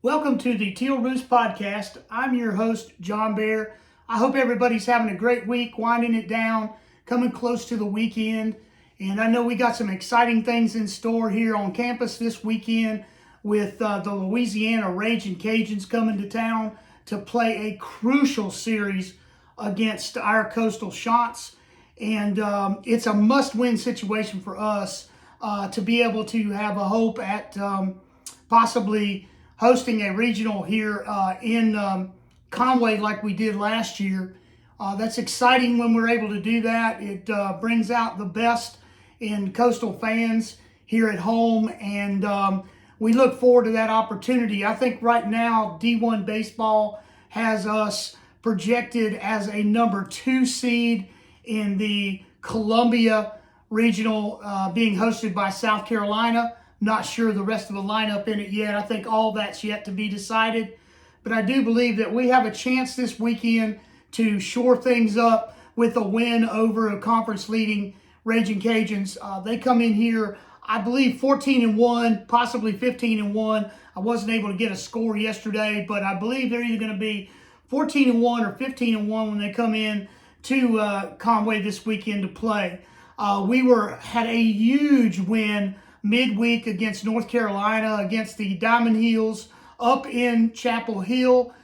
Welcome to the Teal Roost Podcast. I'm your host, John Bear. I hope everybody's having a great week, winding it down, coming close to the weekend. And I know we got some exciting things in store here on campus this weekend with the Louisiana Raging Cajuns coming to town to play a crucial series against our Coastal Chants. And it's a must-win situation for us to be able to have a hope at possibly hosting a regional here in Conway like we did last year. That's exciting when we're able to do that. It brings out the best in Coastal fans here at home, and we look forward to that opportunity. I think right now D1 baseball has us projected as a number 2 seed in the Columbia Regional being hosted by South Carolina. Not sure the rest of the lineup in it yet. I think all that's yet to be decided. But I do believe that we have a chance this weekend to shore things up with a win over a conference-leading Raging Cajuns. They come in here, I believe, 14-1, possibly 15-1. I wasn't able to get a score yesterday, but I believe they're either going to be 14-1 or 15-1 when they come in to Conway this weekend to play. We had a huge win midweek against North Carolina, against the Diamond Heels up in Chapel Hill.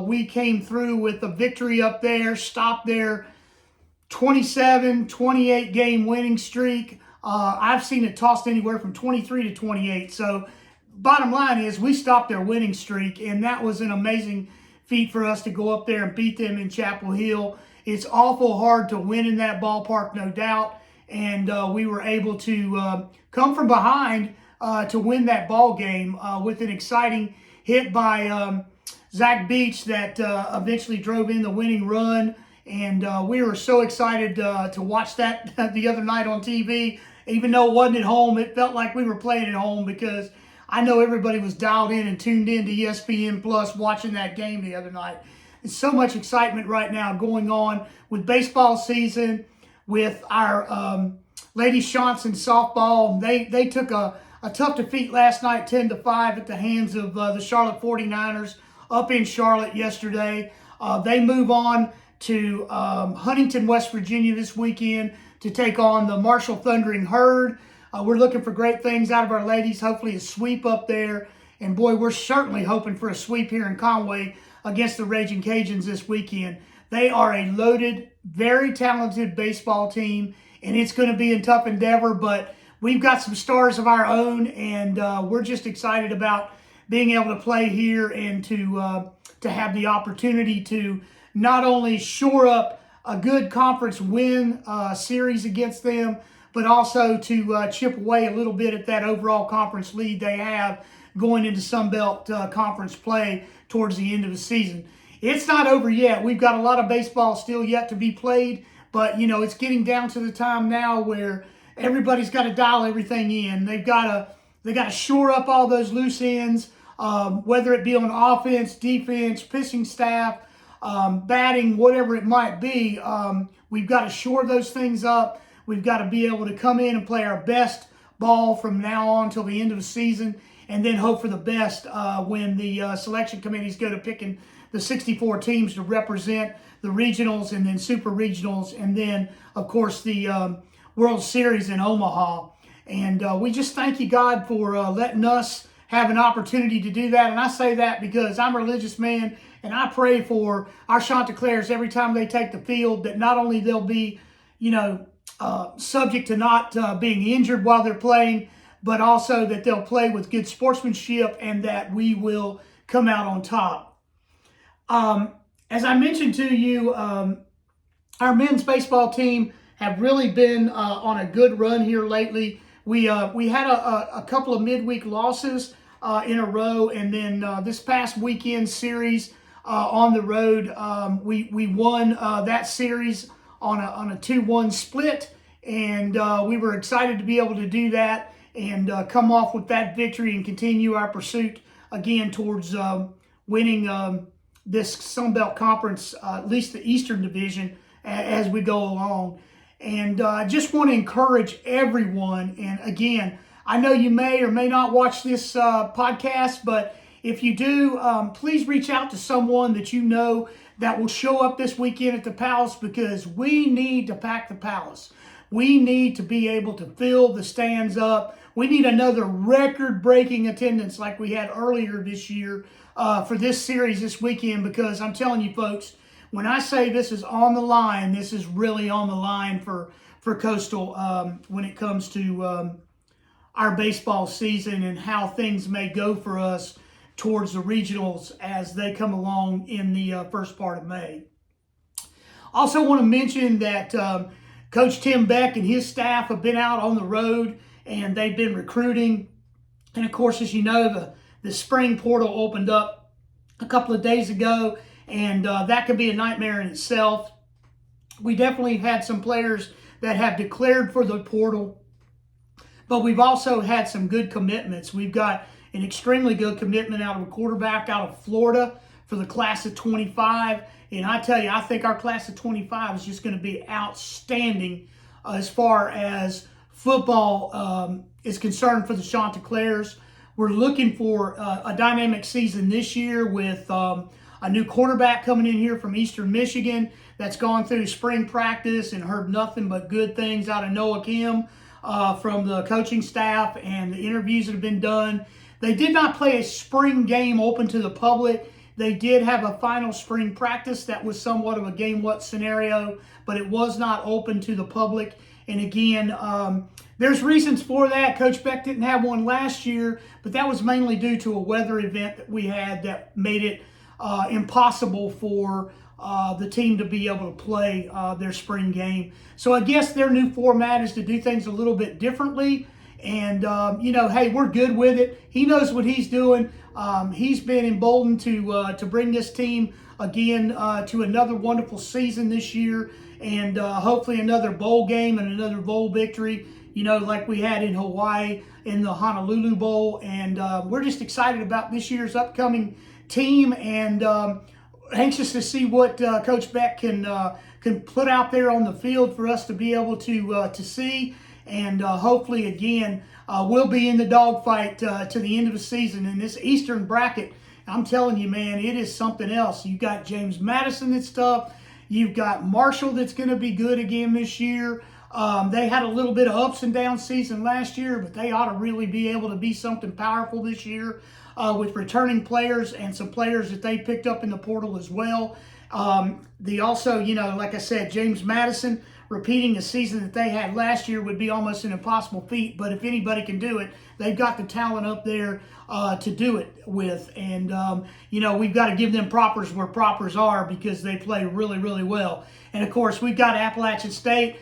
We came through with a victory up there, stopped their 27-28 game winning streak. I've seen it tossed anywhere from 23 to 28. So bottom line is we stopped their winning streak, and that was an amazing feat for us to go up there and beat them in Chapel Hill. It's awful hard to win in that ballpark, no doubt. And we were able to come from behind to win that ball game with an exciting hit by Zach Beach that eventually drove in the winning run. And we were so excited to watch that the other night on TV. Even though it wasn't at home, it felt like we were playing at home because I know everybody was dialed in and tuned in to ESPN Plus watching that game the other night. There's so much excitement right now going on with baseball season, with our Lady Chants in softball. They took a tough defeat last night, 10-5 at the hands of the Charlotte 49ers up in Charlotte yesterday. They move on to Huntington, West Virginia this weekend to take on the Marshall Thundering Herd. We're looking for great things out of our ladies, hopefully a sweep up there. And boy, we're certainly hoping for a sweep here in Conway against the Raging Cajuns this weekend. They are a loaded, very talented baseball team, and it's going to be a tough endeavor, but we've got some stars of our own, and we're just excited about being able to play here and to have the opportunity to not only shore up a good conference win series against them, but also to chip away a little bit at that overall conference lead they have going into Sun Belt Conference play towards the end of the season. It's not over yet. We've got a lot of baseball still yet to be played, but it's getting down to the time now where everybody's got to dial everything in. They got to shore up all those loose ends, whether it be on offense, defense, pitching staff, batting, whatever it might be. We've got to shore those things up. We've got to be able to come in and play our best ball from now on till the end of the season, and then hope for the best when the selection committees go to picking the 64 teams to represent the regionals and then super regionals, and then, of course, the World Series in Omaha. And we just thank you, God, for letting us have an opportunity to do that. And I say that because I'm a religious man, and I pray for our Chanticleers every time they take the field, that not only they'll be, subject to not being injured while they're playing, but also that they'll play with good sportsmanship and that we will come out on top. As I mentioned to you, our men's baseball team have really been on a good run here lately. We had a couple of midweek losses in a row, and then this past weekend series on the road, we won that series on a 2-1 split, and we were excited to be able to do that and come off with that victory and continue our pursuit again towards winning this Sun Belt Conference, at least the Eastern Division, as we go along. And I just want to encourage everyone. And again, I know you may or may not watch this podcast, but if you do, please reach out to someone that you know that will show up this weekend at the Palace, because we need to pack the Palace. We need to be able to fill the stands up. We need another record-breaking attendance like we had earlier this year for this series this weekend, because I'm telling you folks, when I say this is on the line, this is really on the line for Coastal when it comes to our baseball season and how things may go for us towards the regionals as they come along in the first part of May. Also want to mention that Coach Tim Beck and his staff have been out on the road and they've been recruiting. And of course, as you know, the spring portal opened up a couple of days ago, and that could be a nightmare in itself. We definitely had some players that have declared for the portal, but we've also had some good commitments. We've got an extremely good commitment out of a quarterback out of Florida for the class of 25. And I tell you, I think our class of 25 is just going to be outstanding as far as football is concerned for the Chanticleers. We're looking for a dynamic season this year with a new quarterback coming in here from Eastern Michigan that's gone through spring practice and heard nothing but good things out of Noah Kim from the coaching staff and the interviews that have been done. They did not play a spring game open to the public. They did have a final spring practice that was somewhat of a game what scenario, but it was not open to the public. And again, there's reasons for that. Coach Beck didn't have one last year, but that was mainly due to a weather event that we had that made it impossible for the team to be able to play their spring game. So I guess their new format is to do things a little bit differently. And, you know, hey, we're good with it. He knows what he's doing. He's been emboldened to bring this team again to another wonderful season this year, and hopefully another bowl game and another bowl victory, you know, like we had in Hawaii in the Honolulu Bowl. And we're just excited about this year's upcoming team, and anxious to see what Coach Beck can put out there on the field for us to be able to see. And hopefully, again, we'll be in the dogfight to the end of the season. In this Eastern bracket, I'm telling you, man, it is something else. You've got James Madison that's tough. You've got Marshall that's going to be good again this year. They had a little bit of ups and downs season last year, but they ought to really be able to be something powerful this year with returning players and some players that they picked up in the portal as well. They also, you know, like I said, James Madison, repeating the season that they had last year would be almost an impossible feat, but if anybody can do it, they've got the talent up there to do it with. And, you know, we've got to give them propers where propers are, because they play really, really well. And, of course, we've got Appalachian State,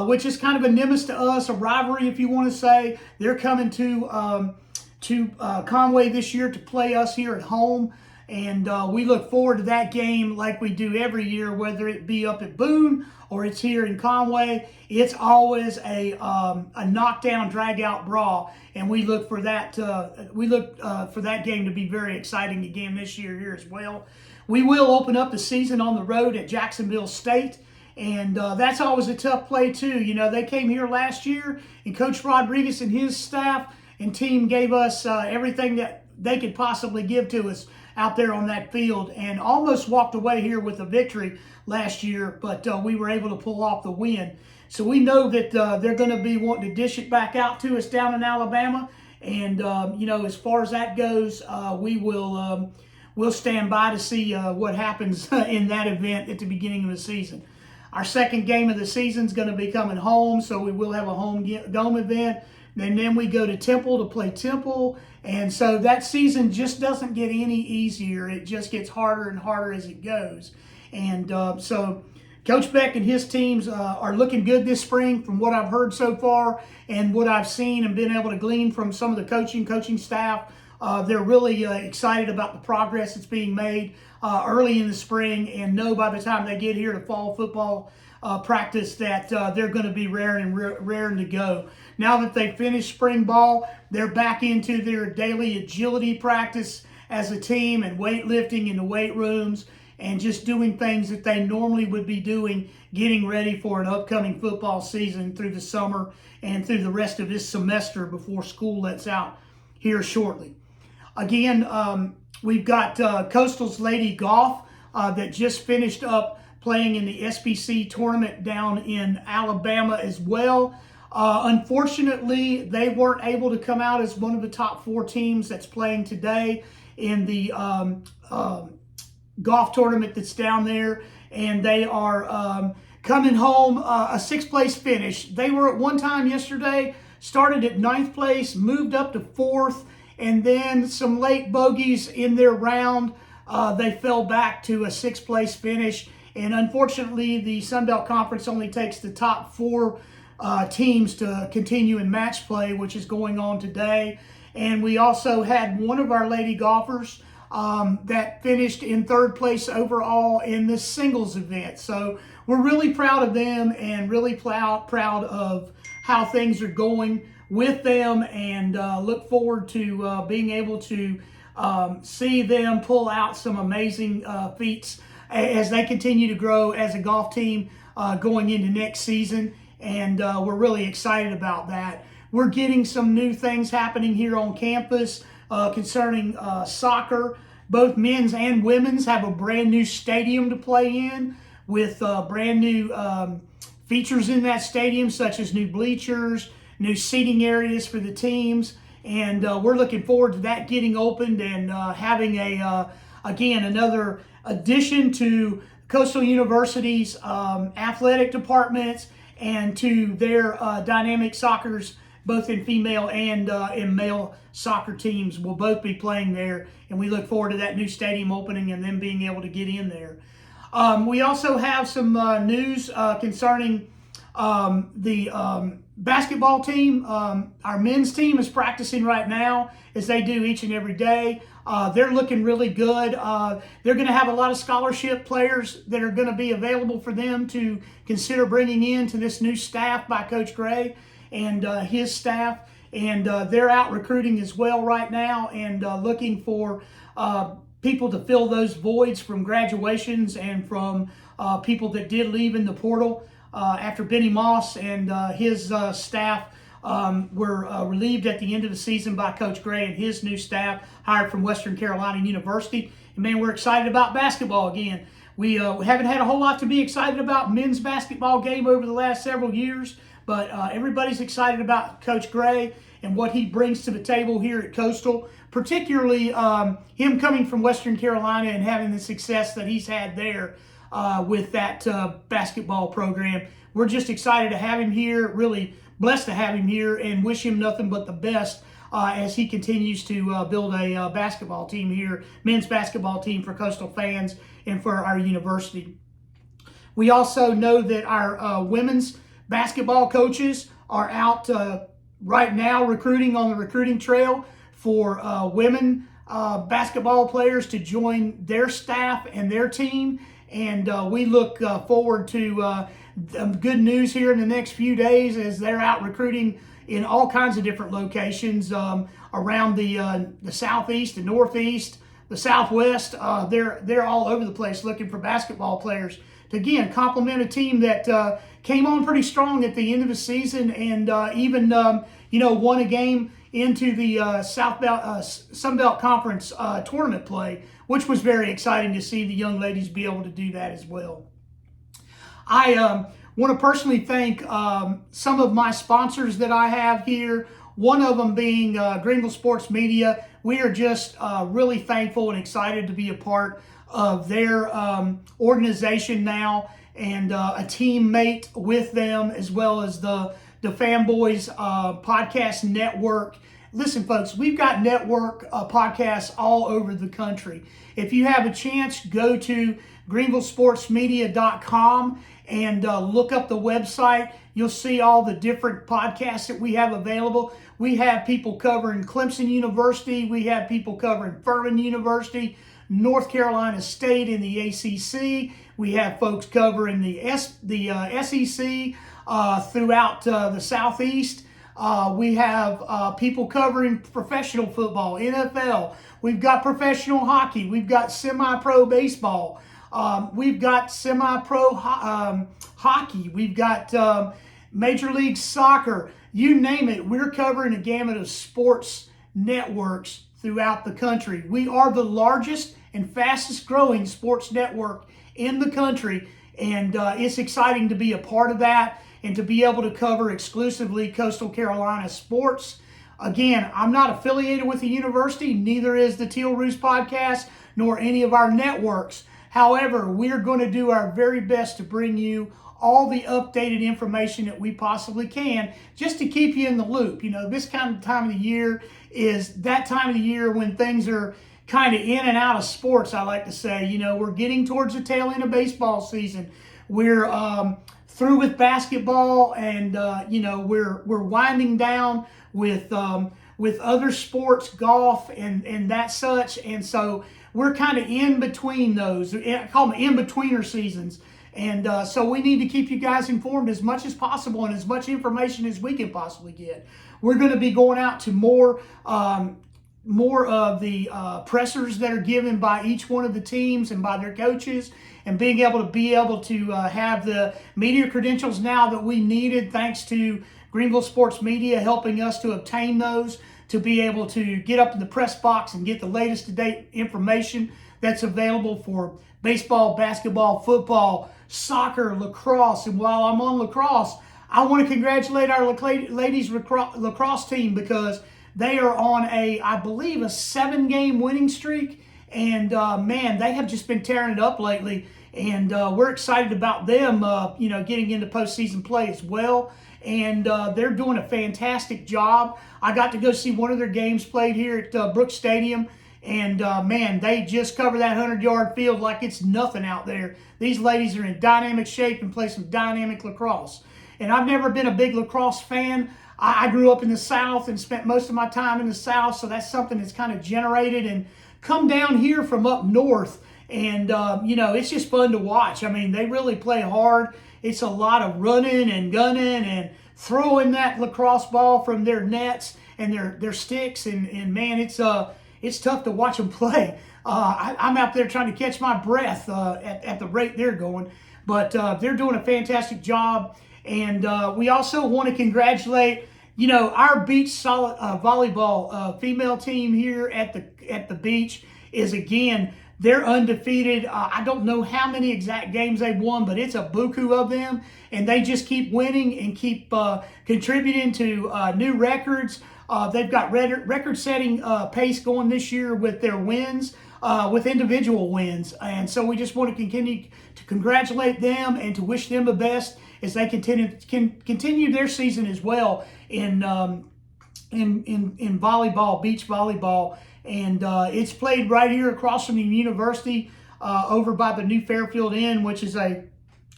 which is kind of a nemesis to us, a rivalry, if you want to say. They're coming to Conway this year to play us here at home. And we look forward to that game like we do every year, whether it be up at Boone or it's here in Conway. It's always a knockdown, drag-out brawl, and we look for that. For that game to be very exciting again this year here as well. We will open up the season on the road at Jacksonville State, and that's always a tough play too. You know, they came here last year, and Coach Rodriguez and his staff and team gave us everything that they could possibly give to us out there on that field, and almost walked away here with a victory last year, but we were able to pull off the win. So we know that they're going to be wanting to dish it back out to us down in Alabama, and you know, as far as that goes, we'll stand by to see what happens in that event at the beginning of the season. Our second game of the season is going to be coming home, so we will have a home dome event. And then we go to Temple to play Temple. And so that season just doesn't get any easier. It just gets harder and harder as it goes. And so Coach Beck and his teams are looking good this spring from what I've heard so far and what I've seen and been able to glean from some of the coaching staff. They're really excited about the progress that's being made early in the spring, and know by the time they get here to fall football practice that they're going to be raring to go. Now that they finished spring ball, they're back into their daily agility practice as a team, and weightlifting in the weight rooms, and just doing things that they normally would be doing, getting ready for an upcoming football season through the summer and through the rest of this semester before school lets out here shortly. Again, We've got Coastal's Lady Golf that just finished up playing in the SBC tournament down in Alabama as well. Unfortunately, they weren't able to come out as one of the top 4 teams that's playing today in the golf tournament that's down there, and they are coming home a 6th place finish. They were at one time yesterday, started at 9th place, moved up to 4th, and then some late bogeys in their round. They fell back to a 6th place finish, and unfortunately the Sun Belt Conference only takes the top 4 teams to continue in match play, which is going on today. And we also had one of our lady golfers that finished in 3rd place overall in this singles event. So we're really proud of them and really proud of how things are going with them, and look forward to being able to see them pull out some amazing feats as they continue to grow as a golf team going into next season. And we're really excited about that. We're getting some new things happening here on campus concerning soccer. Both men's and women's have a brand new stadium to play in, with brand new features in that stadium, such as new bleachers, new seating areas for the teams. And we're looking forward to that getting opened and having again, another addition to Coastal University's athletic departments and to their dynamic soccers, both in female and in male soccer teams will both be playing there. And we look forward to that new stadium opening and them being able to get in there. We also have some news concerning the basketball team. Our men's team is practicing right now, as they do each and every day. They're looking really good. They're going to have a lot of scholarship players that are going to be available for them to consider bringing in to this new staff by Coach Gray and his staff. And they're out recruiting as well right now, and looking for people to fill those voids from graduations and from people that did leave in the portal after Benny Moss and his staff were relieved at the end of the season by Coach Gray and his new staff hired from Western Carolina University. And man, we're excited about basketball again. We haven't had a whole lot to be excited about men's basketball game over the last several years, but everybody's excited about Coach Gray and what he brings to the table here at Coastal, particularly him coming from Western Carolina and having the success that he's had there with that basketball program. We're just excited to have him here, really blessed to have him here, and wish him nothing but the best as he continues to build a basketball team here, men's basketball team for Coastal fans and for our university. We also know that our women's basketball coaches are out right now recruiting on the recruiting trail for women basketball players to join their staff and their team. And we look forward to good news here in the next few days as they're out recruiting in all kinds of different locations around the southeast, the northeast, the southwest. They're all over the place looking for basketball players to, again, complement a team that came on pretty strong at the end of the season and even won a game into the Sun Belt Conference tournament play, which was very exciting to see the young ladies be able to do that as well. I want to personally thank some of my sponsors that I have here, one of them being Greenville Sports Media. We are just really thankful and excited to be a part of their organization now and a teammate with them, as well as the Fanboys podcast network. Listen, folks, we've got network podcasts all over the country. If you have a chance, go to greenvillesportsmedia.com and look up the website. You'll see all the different podcasts that we have available. We have people covering Clemson University. We have people covering Furman University, North Carolina State in the ACC. We have folks covering the SEC throughout the Southeast. We have people covering professional football, NFL. We've got professional hockey. We've got semi-pro baseball. We've got semi-pro hockey. We've got Major League Soccer. You name it. We're covering a gamut of sports networks throughout the country. We are the largest and fastest growing sports network in the country, and it's exciting to be a part of that and to be able to cover exclusively Coastal Carolina sports. Again, I'm not affiliated with the university, neither is the Teal Roost podcast, nor any of our networks. However, we're going to do our very best to bring you all the updated information that we possibly can, just to keep you in the loop. You know, this kind of time of the year is that time of the year when things are kind of in and out of sports, I like to say. You know, we're getting towards the tail end of baseball season. We're through with basketball, and you know, we're winding down with other sports, golf and that such. And so we're kind of in between those. I call them in-betweener seasons. And so we need to keep you guys informed as much as possible and as much information as we can possibly get. We're going to be going out to more of the pressers that are given by each one of the teams and by their coaches, and being able to have the media credentials now that we needed, thanks to Greenville Sports Media helping us to obtain those, to be able to get up in the press box and get the latest to date information that's available for baseball, basketball, football, soccer, lacrosse. And while I'm on lacrosse, I want to congratulate our ladies lacrosse team, because they are on I believe, a 7-game winning streak. And man, they have just been tearing it up lately. And we're excited about them, you know, getting into postseason play as well. And they're doing a fantastic job. I got to go see one of their games played here at Brooks Stadium. And man, they just cover that 100-yard field like it's nothing out there. These ladies are in dynamic shape and play some dynamic lacrosse. And I've never been a big lacrosse fan. I grew up in the South and spent most of my time in the South, so that's something that's kind of generated and come down here from up north. And, you know, it's just fun to watch. I mean, they really play hard. It's a lot of running and gunning and throwing that lacrosse ball from their nets and their sticks. And man, it's tough to watch them play. I'm out there trying to catch my breath at the rate they're going. But they're doing a fantastic job. And we also want to congratulate, you know, our beach volleyball female team here at the beach is, again, they're undefeated. I don't know how many exact games they've won, but it's a buku of them. And they just keep winning and keep contributing to new records. They've got record-setting pace going this year with their wins, with individual wins. And so we just want to continue to congratulate them and to wish them the best as they continue their season as well in volleyball, beach volleyball. And it's played right here across from the university, over by the new Fairfield Inn, which is a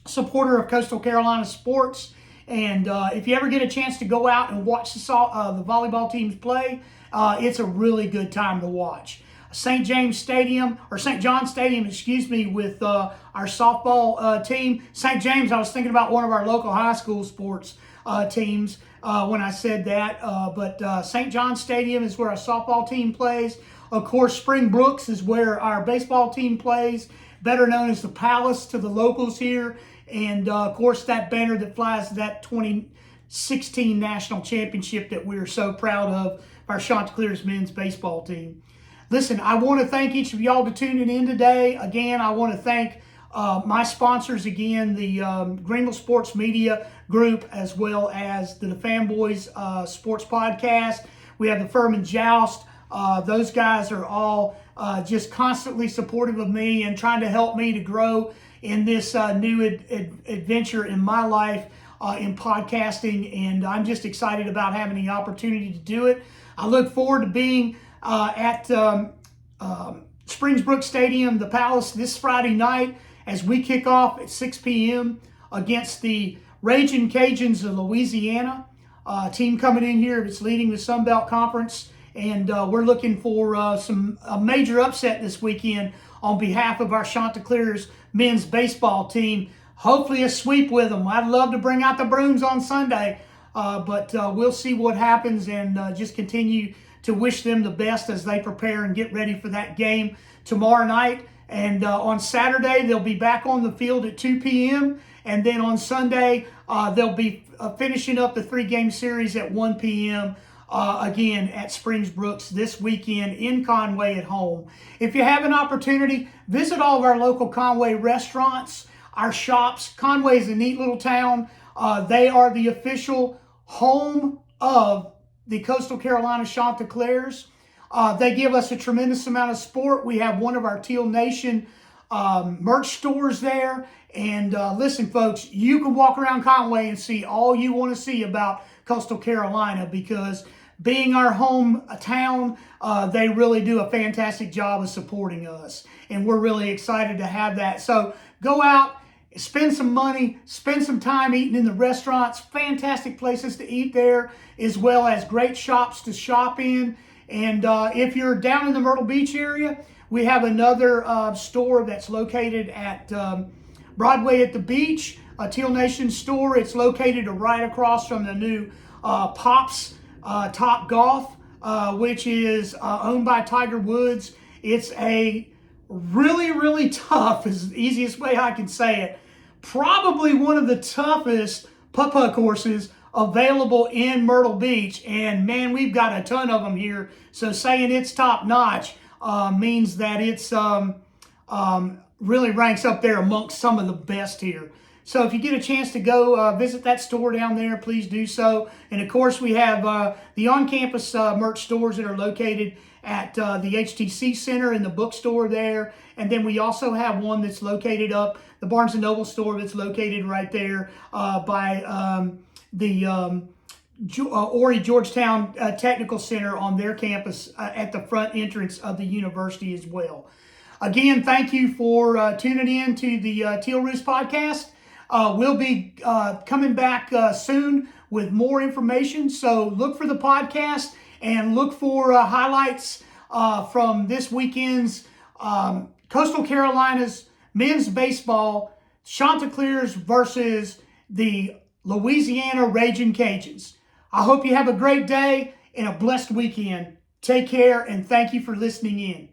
supporter of Coastal Carolina sports. And if you ever get a chance to go out and watch the volleyball teams play, it's a really good time to watch. St. John Stadium, excuse me, with our softball team. St. James, I was thinking about one of our local high school sports teams when I said that. But St. John Stadium is where our softball team plays. Of course, Spring Brooks is where our baseball team plays, better known as the Palace to the locals here. And, of course, that banner that flies that 2016 national championship that we're so proud of, our Chanticleers men's baseball team. Listen, I want to thank each of y'all for tuning in today. Again, I want to thank my sponsors, again, the Greenville Sports Media Group, as well as the Fanboys Sports Podcast. We have the Furman Joust. Those guys are all just constantly supportive of me and trying to help me to grow in this new adventure in my life in podcasting. And I'm just excited about having the opportunity to do it. I look forward to being at Springbrook Stadium, the Palace, this Friday night as we kick off at 6 p.m. against the Ragin' Cajuns of Louisiana, team coming in here that's leading the Sun Belt Conference. And we're looking for a major upset this weekend on behalf of our Chanticleers men's baseball team. Hopefully a sweep with them. I'd love to bring out the brooms on Sunday, but we'll see what happens, and just continue to wish them the best as they prepare and get ready for that game tomorrow night. And on Saturday, they'll be back on the field at 2 p.m. And then on Sunday, they'll be finishing up the 3-game series at 1 p.m. again at Springs Brooks this weekend in Conway at home. If you have an opportunity, visit all of our local Conway restaurants, our shops. Conway is a neat little town. They are the official home of the Coastal Carolina Chanticleers. They give us a tremendous amount of support. We have one of our Teal Nation merch stores there. And listen, folks, you can walk around Conway and see all you want to see about Coastal Carolina, because being our home town, they really do a fantastic job of supporting us. And we're really excited to have that. So go out, spend some money, spend some time eating in the restaurants. Fantastic places to eat there, as well as great shops to shop in. And if you're down in the Myrtle Beach area, we have another store that's located at Broadway at the beach, a Teal Nation store. It's located right across from the new Pops Top Golf, which is owned by Tiger Woods. It's a really, really tough, is the easiest way I can say it, probably one of the toughest putt-putt courses available in Myrtle Beach. And man, we've got a ton of them here. So saying it's top notch means that it's really ranks up there amongst some of the best here. So if you get a chance to go visit that store down there, please do so. And of course, we have the on-campus merch stores that are located at the HTC Center and the bookstore there. And then we also have one that's located up, the Barnes & Noble store that's located right there by the Horry Georgetown Technical Center on their campus at the front entrance of the university as well. Again, thank you for tuning in to the Teal Roost podcast. We'll be coming back soon with more information. So look for the podcast and look for highlights from this weekend's Coastal Carolina's men's baseball, Chanticleers versus the Louisiana Ragin' Cajuns. I hope you have a great day and a blessed weekend. Take care, and thank you for listening in.